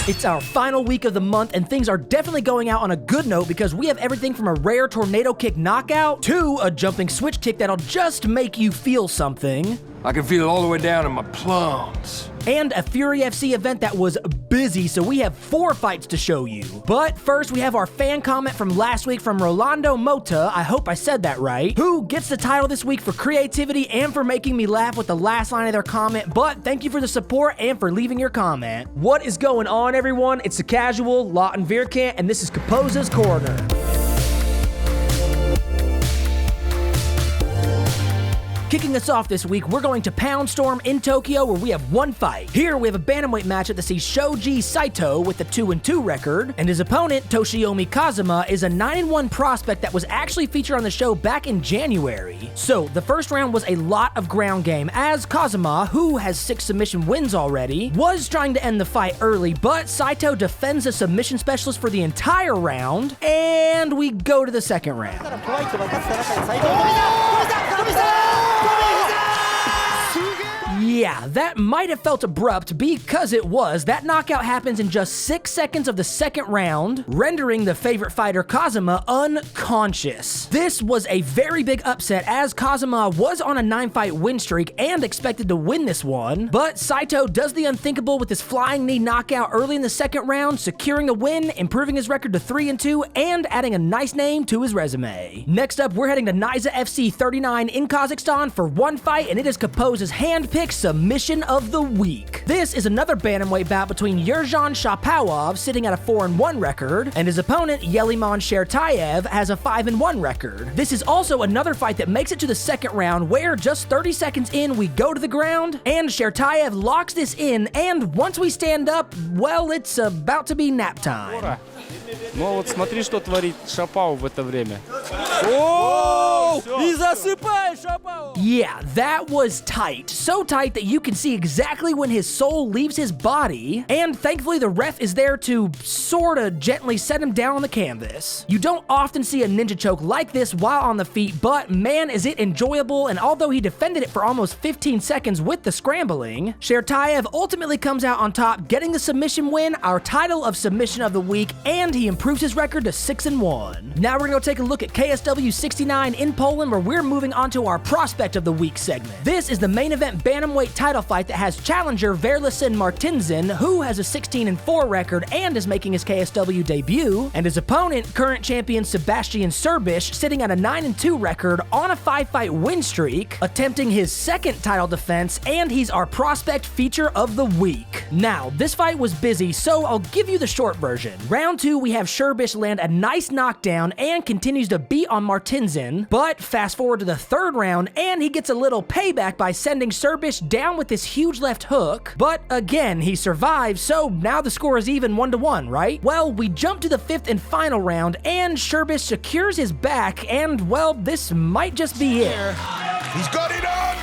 It's our final week of the month, and things are definitely going out on a good note because we have everything from a rare tornado kick knockout to a jumping switch kick that'll just make you feel something. I can feel it all the way down in my plums. And a Fury FC event that was busy, so we have 4 fights to show you. But first, we have our fan comment from last week from Rolando Mota, I hope I said that right, who gets the title this week for creativity and for making me laugh with the last line of their comment, but thank you for the support and for leaving your comment. What is going on, everyone? It's the Casual, Lawton Vierkant, and this is Caposa's Corner. Kicking us off this week, we're going to Pound Storm in Tokyo where we have 1 fight. Here we have a bantamweight matchup that sees Shoji Sato with a 2-2 record, and his opponent, Toshiomi Kazuma, is a 9-1 prospect that was actually featured on the show back in January. So, the first round was a lot of ground game, as Kazuma, who has 6 submission wins already, was trying to end the fight early, but Saito defends the submission specialist for the entire round, and we go to the second round. Yeah, that might have felt abrupt because it was. That knockout happens in just 6 seconds of the second round, rendering the favorite fighter Kazuma unconscious. This was a very big upset as Kazuma was on a 9-fight win streak and expected to win this one, but Saito does the unthinkable with his flying knee knockout early in the second round, securing a win, improving his record to 3-2, and adding a nice name to his resume. Next up, we're heading to Niza FC 39 in Kazakhstan for 1 fight, and it is Caposa's Handpicked Submission of the Week. This is another bantamweight bout between Yerzhan Shapovalov, sitting at a 4-1 record, and his opponent, Yelimon Shertayev, has a 5-1 record. This is also another fight that makes it to the second round, where just 30 seconds in, we go to the ground, and Shertayev locks this in, and once we stand up, well, it's about to be nap time. Ну вот смотри, что творит Шапау в это время. И засыпай, Шапау! Yeah, that was tight. So tight that you can see exactly when his soul leaves his body, and thankfully the ref is there to sorta gently set him down on the canvas. You don't often see a ninja choke like this while on the feet, but man is it enjoyable, and although he defended it for almost 15 seconds with the scrambling, Shertayev ultimately comes out on top, getting the submission win, our title of Submission of the Week, and he improves his record to 6-1. Now we're gonna go take a look at KSW 69 in Poland, where we're moving on to our Prospect of the Week segment. This is the main event bantamweight title fight that has challenger Verlison Martinsen, who has a 16-4 record and is making his KSW debut, and his opponent, current champion Sebastian Serbish, sitting at a 9-2 record on a 5-fight win streak, attempting his second title defense, and he's our Prospect Feature of the Week. Now, this fight was busy, so I'll give you the short version. Round 2, we have Serbish land a nice knockdown and continues to beat on Martinsen, but fast forward to the third round, and he gets a little payback by sending Serbish down with this huge left hook, but again, he survives, so now the score is even 1-1, right? Well, we jump to the 5th and final round, and Serbish secures his back, and well, this might just be it. He's got it on!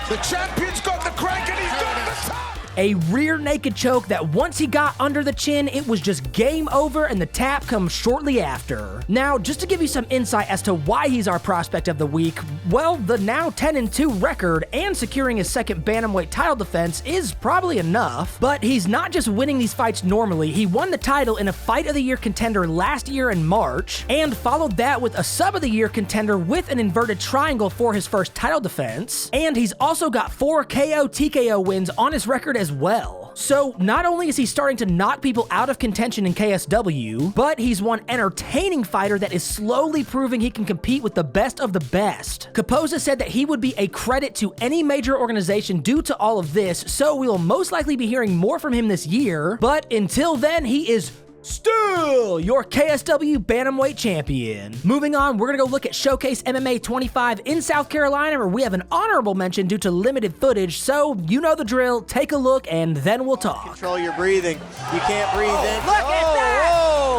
The champion's got the crank and he's got the top! A rear naked choke that once he got under the chin, it was just game over, and the tap comes shortly after. Now, just to give you some insight as to why he's our Prospect of the Week, well, the now 10-2 record and securing his second bantamweight title defense is probably enough, but he's not just winning these fights normally. He won the title in a Fight of the Year contender last year in March, and followed that with a Sub of the Year contender with an inverted triangle for his first title defense, and he's also got 4 KO TKO wins on his record as well. So not only is he starting to knock people out of contention in KSW, but he's one entertaining fighter that is slowly proving he can compete with the best of the best. Caposa said that he would be a credit to any major organization due to all of this, so we will most likely be hearing more from him this year, but until then, he is still your KSW Bantamweight Champion. Moving on, we're gonna go look at Showcase MMA 25 in South Carolina, where we have an honorable mention due to limited footage, so you know the drill. Take a look, and then we'll talk. Control your breathing. You can't breathe in. Look at that!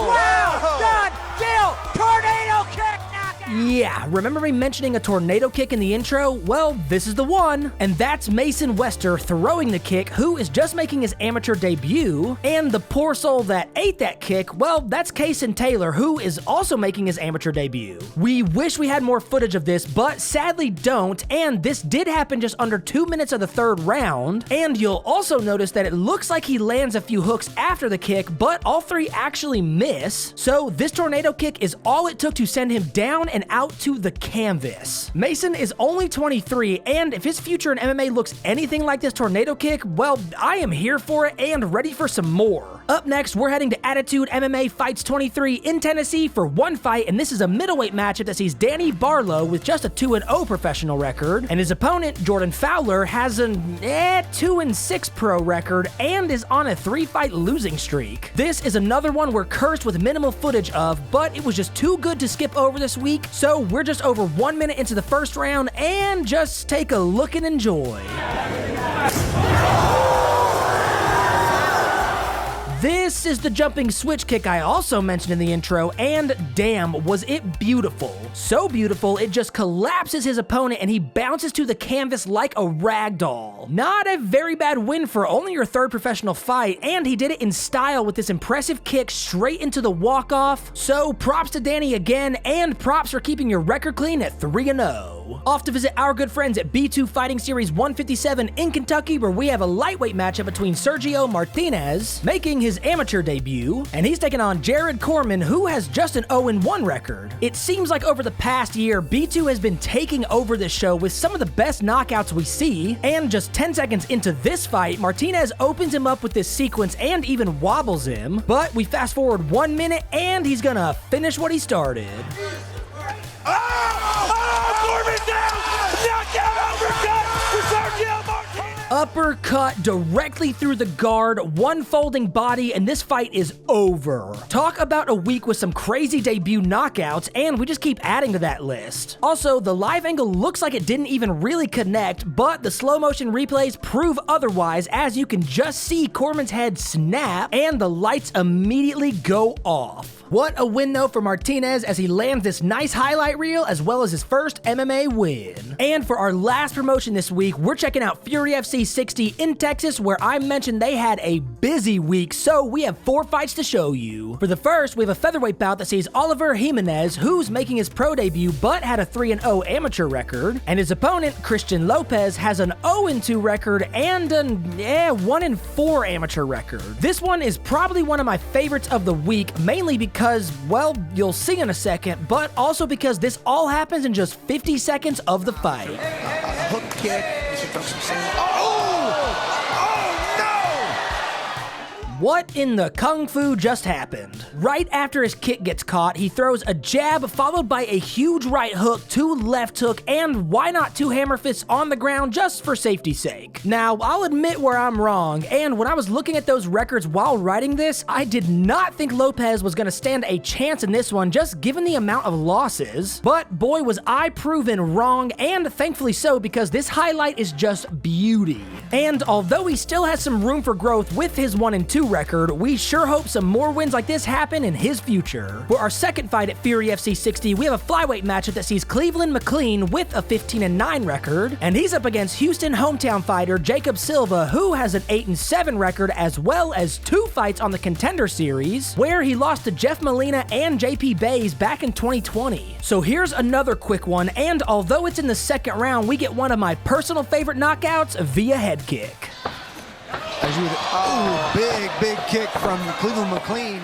Wow! Done! Deal! Tornado kick! Knockout! Yeah, remember me mentioning a tornado kick in the intro? Well, this is the one. And that's Mason Wester throwing the kick, who is just making his amateur debut. And the poor soul that ate that kick, well, that's Kaysen Taylor, who is also making his amateur debut. We wish we had more footage of this, but sadly don't, and this did happen just under 2 minutes of the third round. And you'll also notice that it looks like he lands a few hooks after the kick, but all three actually miss. So this tornado kick is all it took to send him down and out to the canvas. Mason is only 23, and if his future in MMA looks anything like this tornado kick, well, I am here for it and ready for some more. Up next, we're heading to Attitude MMA Fights 23 in Tennessee for one fight, and this is a middleweight matchup that sees Danny Barlow with just a 2-0 professional record, and his opponent, Jordan Fowler, has an 2-6 pro record and is on a 3-fight losing streak. This is another one we're cursed with minimal footage of, but it was just too good to skip over this week, so we're just over 1 minute into the first round, and just take a look and enjoy. This is the jumping switch kick I also mentioned in the intro, and damn, was it beautiful. So beautiful, it just collapses his opponent and he bounces to the canvas like a rag doll. Not a very bad win for only your third professional fight, and he did it in style with this impressive kick straight into the walk-off. So props to Danny again, and props for keeping your record clean at 3-0. Off to visit our good friends at B2 Fighting Series 157 in Kentucky, where we have a lightweight matchup between Sergio Martinez, making his amateur debut, and he's taking on Jared Corman, who has just an 0-1 record. It seems like over the past year, B2 has been taking over this show with some of the best knockouts we see, and just 10 seconds into this fight, Martinez opens him up with this sequence and even wobbles him, but we fast forward 1 minute and he's gonna finish what he started. Uppercut directly through the guard, one folding body, and this fight is over. Talk about a week with some crazy debut knockouts, and we just keep adding to that list. Also, the live angle looks like it didn't even really connect, but the slow motion replays prove otherwise, as you can just see Corman's head snap, and the lights immediately go off. What a win though for Martinez as he lands this nice highlight reel as well as his first MMA win. And for our last promotion this week, we're checking out Fury FC 60 in Texas, where I mentioned they had a busy week, so we have 4 fights to show you. For the first, we have a featherweight bout that sees Oliver Jimenez, who's making his pro debut but had a 3-0 amateur record, and his opponent, Christian Lopez, has an 0-2 record and an 1-4 amateur record. This one is probably one of my favorites of the week, mainly because, well, you'll see in a second, but also because this all happens in just 50 seconds of the fight. Hook kick. What in the kung fu just happened? Right after his kick gets caught, he throws a jab followed by a huge right hook, 2 left hook, and why not 2 hammer fists on the ground just for safety's sake. Now, I'll admit where I'm wrong, and when I was looking at those records while writing this, I did not think Lopez was gonna stand a chance in this one, just given the amount of losses. But boy, was I proven wrong, and thankfully so, because this highlight is just beauty. And although he still has some room for growth with his 1-2 record, we sure hope some more wins like this happen in his future. For our second fight at Fury FC 60, we have a flyweight matchup that sees Cleveland McLean with a 15-9 record, and he's up against Houston hometown fighter Jacob Silva, who has an 8-7 record, as well as 2 fights on the Contender Series, where he lost to Jeff Molina and JP Bays back in 2020. So here's another quick one, and although it's in the second round, we get one of my personal favorite knockouts via head kick. Big kick from Cleveland McLean.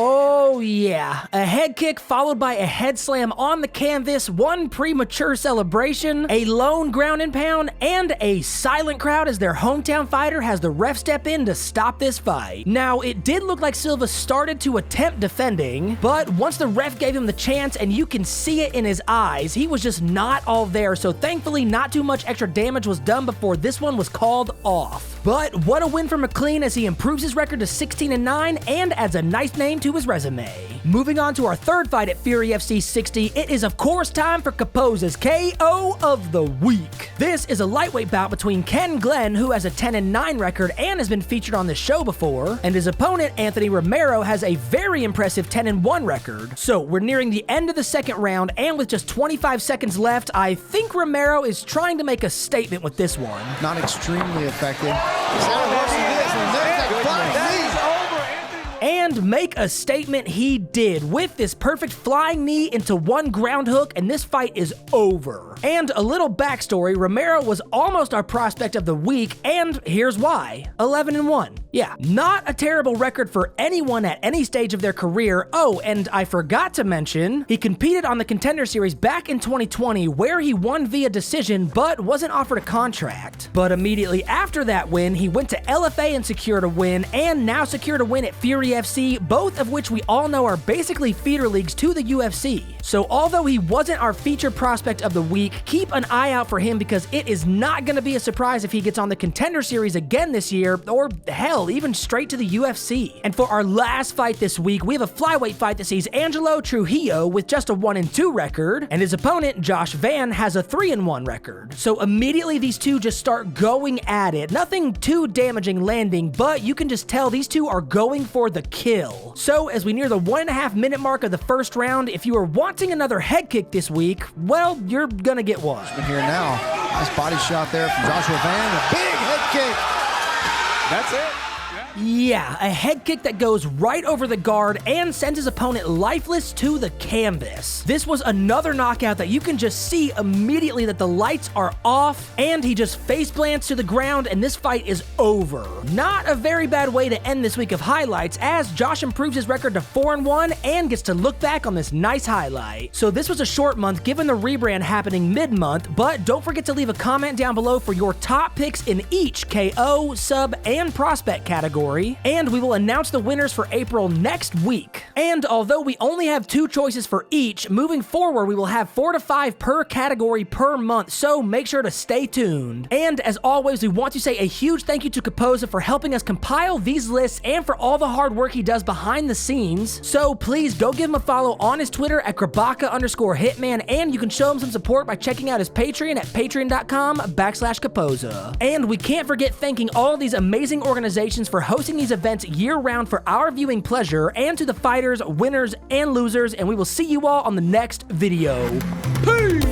Oh yeah, a head kick followed by a head slam on the canvas, one premature celebration, a lone ground and pound, and a silent crowd as their hometown fighter has the ref step in to stop this fight. Now, it did look like Silva started to attempt defending, but once the ref gave him the chance, and you can see it in his eyes, he was just not all there, so thankfully not too much extra damage was done before this one was called off. But what a win for McLean as he improves his record to 16-9 and adds a nice name to to his resume. Moving on to our third fight at Fury FC 60, it is of course time for Caposa's KO of the week. This is a lightweight bout between Ken Glenn, who has a 10-9 record and has been featured on this show before, and his opponent Anthony Romero has a very impressive 10-1 record. So we're nearing the end of the second round, and with just 25 seconds left, I think Romero is trying to make a statement with this one. Not extremely effective. And make a statement he did with this perfect flying knee into one ground hook, and this fight is over. And a little backstory, Romero was almost our prospect of the week, and here's why. 11-1. Yeah, not a terrible record for anyone at any stage of their career. Oh, and I forgot to mention, he competed on the Contender Series back in 2020, where he won via decision, but wasn't offered a contract. But immediately after that win, he went to LFA and secured a win, and now secured a win at Fury FC, both of which we all know are basically feeder leagues to the UFC. So although he wasn't our featured prospect of the week, keep an eye out for him because it is not going to be a surprise if he gets on the Contender Series again this year, or hell, even straight to the UFC. And for our last fight this week, we have a flyweight fight that sees Angelo Trujillo with just a 1-2 record, and his opponent, Josh Van, has a 3-1 record. So immediately these two just start going at it. Nothing too damaging landing, but you can just tell these two are going for the kill. So as we near the 1.5 minute mark of the first round, if you are wanting another head kick this week, well, you're gonna get one. Here now, nice body shot there from Joshua Van, a big head kick. That's it. Yeah, a head kick that goes right over the guard and sends his opponent lifeless to the canvas. This was another knockout that you can just see immediately that the lights are off, and he just face plants to the ground, and this fight is over. Not a very bad way to end this week of highlights, as Josh improves his record to 4-1 and gets to look back on this nice highlight. So this was a short month given the rebrand happening mid-month, but don't forget to leave a comment down below for your top picks in each KO, sub, and prospect category, and we will announce the winners for April next week. And although we only have 2 choices for each, moving forward we will have 4 to 5 per category per month, so make sure to stay tuned. And as always, we want to say a huge thank you to Caposa for helping us compile these lists and for all the hard work he does behind the scenes. So please go give him a follow on his Twitter at Grabaka_Hitman, and you can show him some support by checking out his Patreon at patreon.com/Caposa. And we can't forget thanking all these amazing organizations for hosting these events year-round for our viewing pleasure, and to the fighters, winners, and losers, and we will see you all on the next video. Peace!